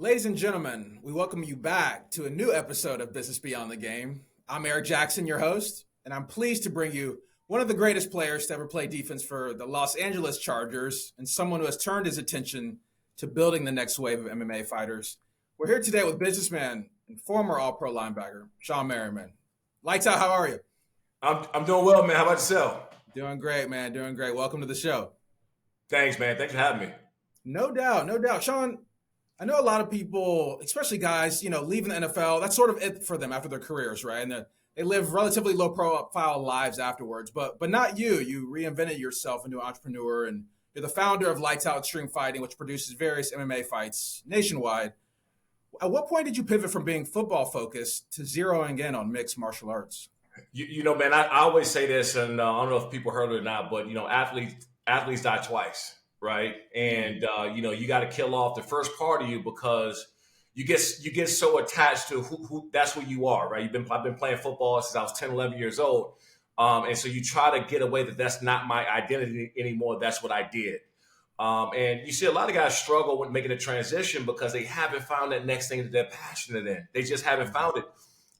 Ladies and gentlemen, we welcome you back to a new episode of Business Beyond the Game. I'm Eric Jackson, your host, and I'm pleased to bring you one of the greatest players to ever play defense for the Los Angeles Chargers and someone who has turned his attention to building the next wave of MMA fighters. We're here today with businessman and former All-Pro linebacker, Shawne Merriman. Lights out, how are you? I'm doing well, man. How about yourself? Doing great, man. Doing great. Welcome to the show. Thanks, man. Thanks for having me. No doubt, no doubt. Shawne, I know a lot of people, especially guys, leaving the NFL, that's sort of it for them after their careers, right? And they live relatively low profile lives afterwards, but not you. You reinvented yourself into an entrepreneur, and you're the founder of Lights Out Xtreme Fighting, which produces various MMA fights nationwide. At what point did you pivot from being football focused to zeroing in on mixed martial arts? Man, I always say this, and I don't know if people heard it or not, but athletes die twice. Right. And, you got to kill off the first part of you because you get so attached to who that's who you are. Right. I've been playing football since I was 10, 11 years old. And so you try to get away that that's not my identity anymore. That's what I did. And you see a lot of guys struggle with making a transition because they haven't found that next thing that they're passionate in. They just haven't found it.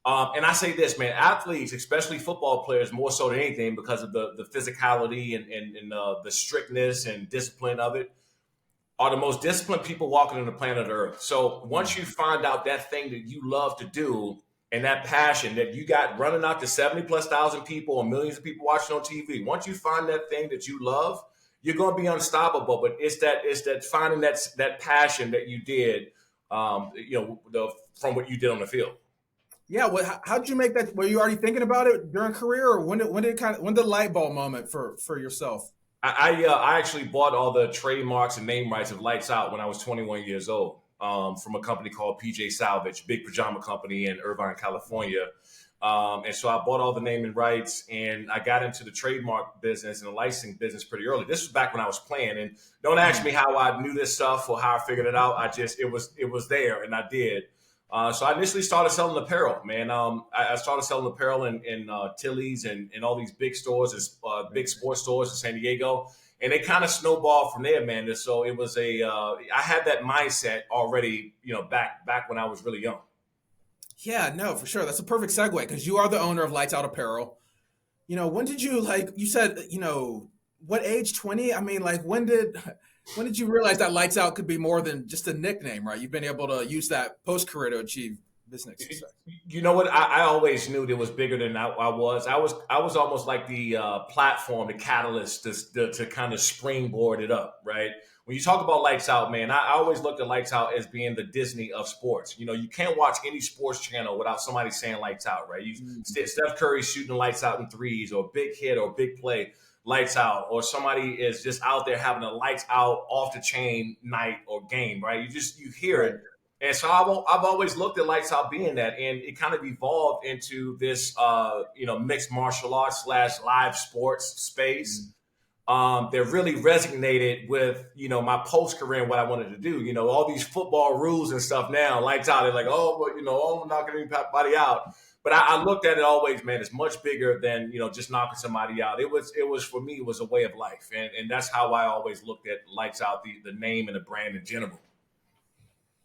And I say this, man, athletes, especially football players, more so than anything because of the physicality and the strictness and discipline of it, are the most disciplined people walking on the planet Earth. So once you find out that thing that you love to do and that passion that you got running out to 70,000+ people and millions of people watching on TV, once you find that thing that you love, you're going to be unstoppable. But it's that finding that passion that you did, from what you did on the field. Yeah, well, how did you make that? Were you already thinking about it during career, or when did the light bulb moment for yourself? I actually bought all the trademarks and name rights of Lights Out when I was 21 years old from a company called PJ Salvage, big pajama company in Irvine, California. And so I bought all the naming rights, and I got into the trademark business and the licensing business pretty early. This was back when I was playing, and don't ask me how I knew this stuff or how I figured it out. It was there, and I did. So I initially started selling apparel, man. I started selling apparel in Tilly's and all these big stores, big sports stores in San Diego. And it kind of snowballed from there, man. And so it was I had that mindset already, back when I was really young. Yeah, no, for sure. That's a perfect segue because you are the owner of Lights Out Apparel. When did you, you said, what age, 20? I mean, when did you realize that Lights Out could be more than just a nickname, right? You've been able to use that post-career to achieve business success. You know what? I always knew it was bigger than I was. I was almost like the platform, the catalyst to kind of springboard it up, right? When you talk about Lights Out, man, I always looked at Lights Out as being the Disney of sports. You can't watch any sports channel without somebody saying Lights Out, right? Steph Curry shooting lights out in threes, or big hit or big play. Lights out, or somebody is just out there having a lights out off the chain night or game, right? You hear it. And so I've always looked at Lights Out being that, and it kind of evolved into this, mixed martial arts / live sports space. That really resonated with, my post career and what I wanted to do. All these football rules and stuff now, Lights Out, they're like, I'm not going to anybody out. But I looked at it always, man, it's much bigger than, just knocking somebody out. It was for me, it was a way of life. And that's how I always looked at Lights Out, the name and the brand in general.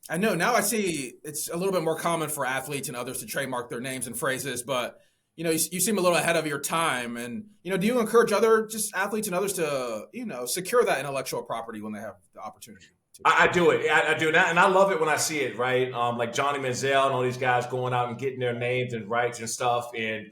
I know now I see it's a little bit more common for athletes and others to trademark their names and phrases, but you seem a little ahead of your time. And, do you encourage other just athletes and others to, secure that intellectual property when they have the opportunity? I do it. I do that. And I love it when I see it, right? Like Johnny Manziel and all these guys going out and getting their names and rights and stuff. And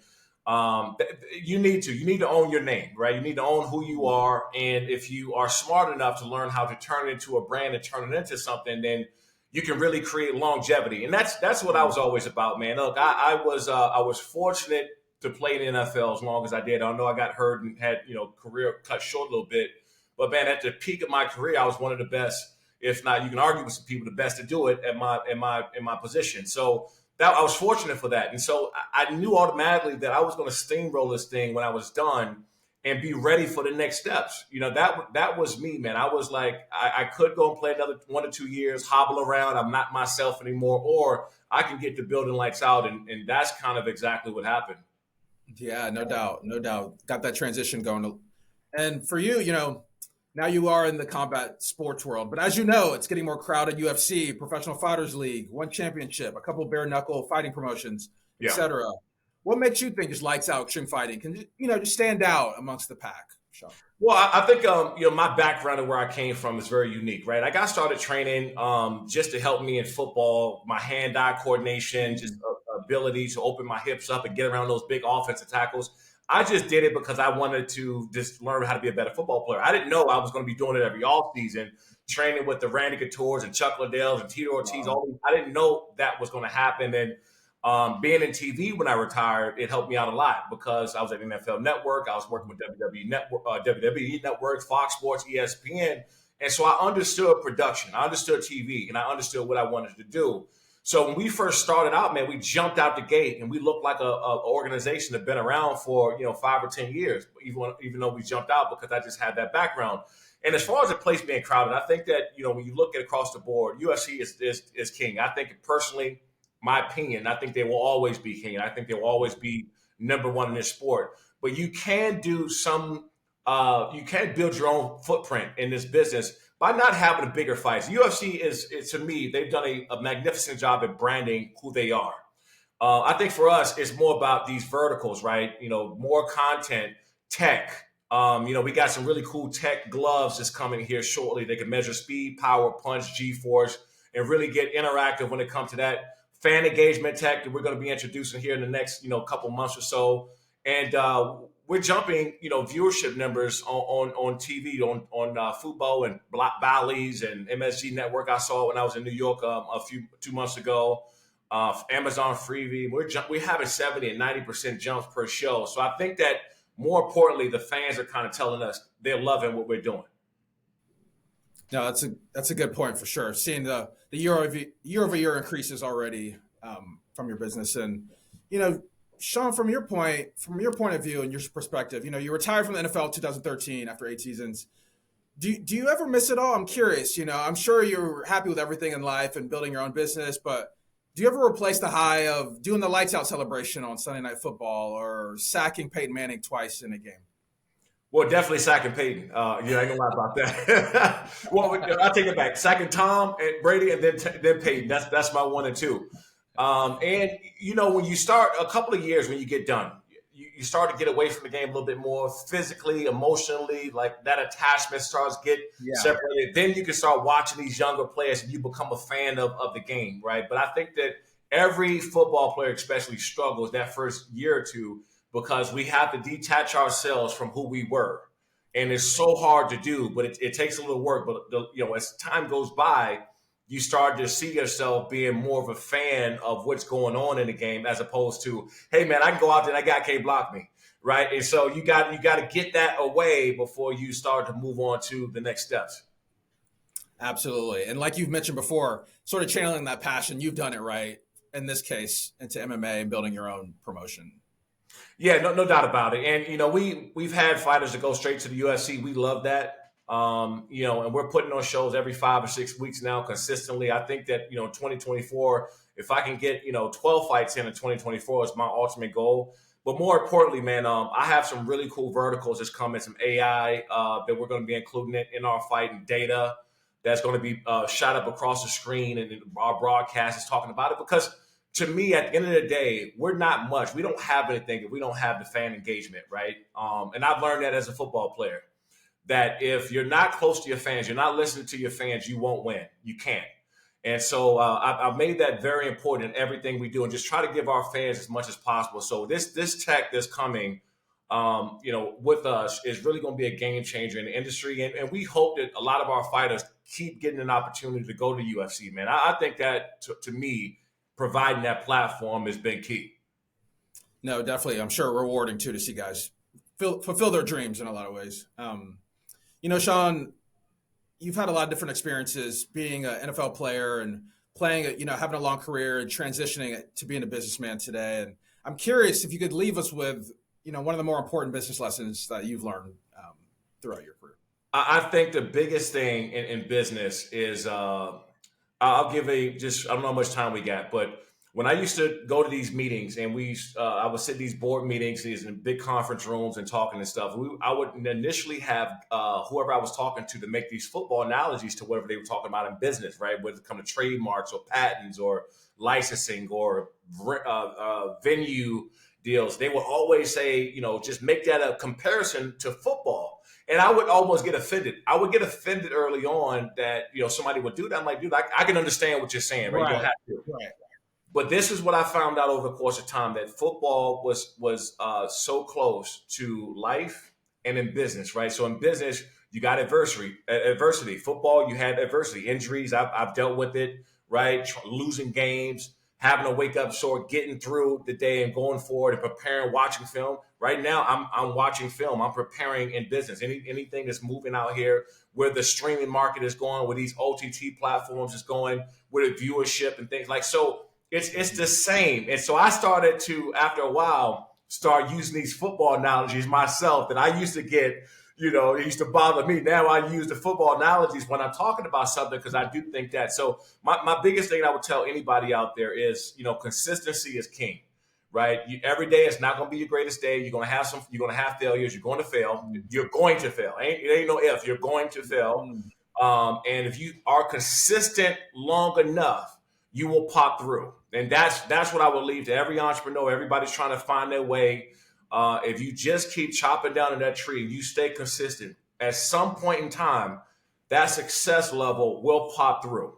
you need to own your name, right? You need to own who you are. And if you are smart enough to learn how to turn it into a brand and turn it into something, then you can really create longevity. And that's what I was always about, man. Look, I was fortunate to play in the NFL as long as I did. I know I got hurt and had, career cut short a little bit. But man, at the peak of my career, I was one of the best. If not, you can argue with some people, the best to do it at my position. So that I was fortunate for that. And so I knew automatically that I was going to steamroll this thing when I was done and be ready for the next steps. That was me, man. I was like, I could go and play another 1 or 2 years, hobble around. I'm not myself anymore, or I can get the building Lights Out. And that's kind of exactly what happened. Yeah, no doubt. Got that transition going. And for you, Now you are in the combat sports world, but as you know, it's getting more crowded. UFC, Professional Fighters League, one championship, a couple bare knuckle fighting promotions, Yeah. etc. What makes you think is Lights Out Extreme Fighting can just stand out amongst the pack, Shawne? Well, I think my background and where I came from is very unique, right? I got started training just to help me in football, my hand-eye coordination, just ability to open my hips up and get around those big offensive tackles. I just did it because I wanted to just learn how to be a better football player. I didn't know I was going to be doing it every off season, training with the Randy Couture's and Chuck Liddell's and Tito Ortiz. Wow. I didn't know that was going to happen, and being in TV when I retired, it helped me out a lot because I was at NFL Network. I was working with WWE Network, WWE Network, Fox Sports, ESPN, and so I understood production, I understood TV, and I understood what I wanted to do. So when we first started out, man, we jumped out the gate and we looked like a organization that had been around for 5 or 10 years, even though we jumped out because I just had that background. And as far as the place being crowded, I think that when you look at across the board, UFC is king. I think personally, my opinion, I think they will always be king. I think they will always be number one in this sport. But you can do you can build your own footprint in this business by not having a bigger fights. UFC is to me, they've done a magnificent job at branding who they are. I think for us, it's more about these verticals, right? More content, tech. We got some really cool tech gloves that's coming here shortly. They can measure speed, power, punch, G-force, and really get interactive when it comes to that fan engagement tech that we're going to be introducing here in the next couple months or so. And we're jumping viewership numbers on TV on Fubo and Bally's and MSG Network. I saw it when I was in New York 2 months ago. Amazon Freevee, we're having 70 and 90% jumps per show. So I think that more importantly, the fans are kind of telling us they're loving what we're doing. No, that's a good point for sure. Seeing the year-over-year increases already from your business, and Shawne, from your point of view and your perspective, you retired from the NFL in 2013 after 8 seasons. Do you ever miss it all? I'm curious. I'm sure you're happy with everything in life and building your own business, but do you ever replace the high of doing the lights out celebration on Sunday Night Football or sacking Peyton Manning twice in a game? Well, definitely sacking Peyton. I ain't gonna lie about that. Well, I take it back. Sacking Tom and Brady, and then Peyton. That's my 1 and 2. And when you start a couple of years, when you get done, you start to get away from the game a little bit more physically, emotionally. Like that attachment starts get separated. Then you can start watching these younger players, and you become a fan of the game, right? But I think that every football player, especially, struggles that first year or two, because we have to detach ourselves from who we were. And it's so hard to do, but it takes a little work. But, as time goes by, you start to see yourself being more of a fan of what's going on in the game as opposed to, hey, man, I can go out there and that guy can't block me, right? And so you got to get that away before you start to move on to the next steps. Absolutely. And like you've mentioned before, sort of channeling that passion, you've done it right, in this case, into MMA and building your own promotion. Yeah, no doubt about it. And we've had fighters that go straight to the UFC. We love that. And we're putting on shows every 5 or 6 weeks now consistently. I think that 2024, if I can get 12 fights in 2024 is my ultimate goal. But more importantly, man, I have some really cool verticals that's coming, some AI that we're going to be including in our fight, and data that's going to be shot up across the screen, and our broadcast is talking about it because, to me, at the end of the day, we're not much. We don't have anything if we don't have the fan engagement, right? And I've learned that as a football player, that if you're not close to your fans, you're not listening to your fans, you won't win. You can't. And so I've made that very important in everything we do, and just try to give our fans as much as possible. So this tech that's coming, with us is really going to be a game changer in the industry. And we hope that a lot of our fighters keep getting an opportunity to go to UFC, man. I think that, to me, providing that platform has been key. No, definitely. I'm sure rewarding too to see guys fulfill their dreams in a lot of ways. Shawne, you've had a lot of different experiences being an NFL player and playing, having a long career and transitioning to being a businessman today. And I'm curious if you could leave us with, one of the more important business lessons that you've learned throughout your career. I think the biggest thing in business is, I'll give I don't know how much time we got, but when I used to go to these meetings and I would sit in these board meetings, these in big conference rooms and talking and stuff. I would initially have whoever I was talking to make these football analogies to whatever they were talking about in business, right? Whether it come to trademarks or patents or licensing or venue deals, they would always say, just make that a comparison to football. And I would almost get offended. I would get offended early on that, somebody would do that. I'm like, dude, I can understand what you're saying, right? You don't have to. Right. But this is what I found out over the course of time, that football was so close to life and in business, right? So in business, you got adversity. Football, you had adversity, injuries. I've dealt with it, right? Losing games, having to wake up sore, getting through the day and going forward and preparing, watching film. Right now, I'm watching film. I'm preparing in business. Anything that's moving out here, where the streaming market is going, where these OTT platforms is going, where the viewership and things like so. It's the same. And so I started to, after a while, start using these football analogies myself that I used to get, it used to bother me. Now I use the football analogies when I'm talking about something because I do think that. So my biggest thing I would tell anybody out there is, consistency is king, right? Every day is not going to be your greatest day. You're going to have failures. You're going to fail. You're going to fail. It ain't no if. You're going to fail. And if you are consistent long enough, you will pop through. And that's what I would leave to every entrepreneur. Everybody's trying to find their way. If you just keep chopping down in that tree and you stay consistent, at some point in time, that success level will pop through.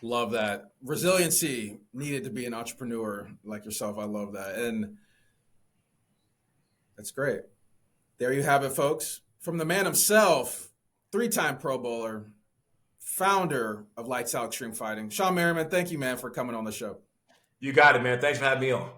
Love that. Resiliency needed to be an entrepreneur like yourself. I love that. And that's great. There you have it, folks. From the man himself, 3-time Pro Bowler, founder of Lights Out Xtreme Fighting, Shawne Merriman, thank you, man, for coming on the show. You got it, man. Thanks for having me on.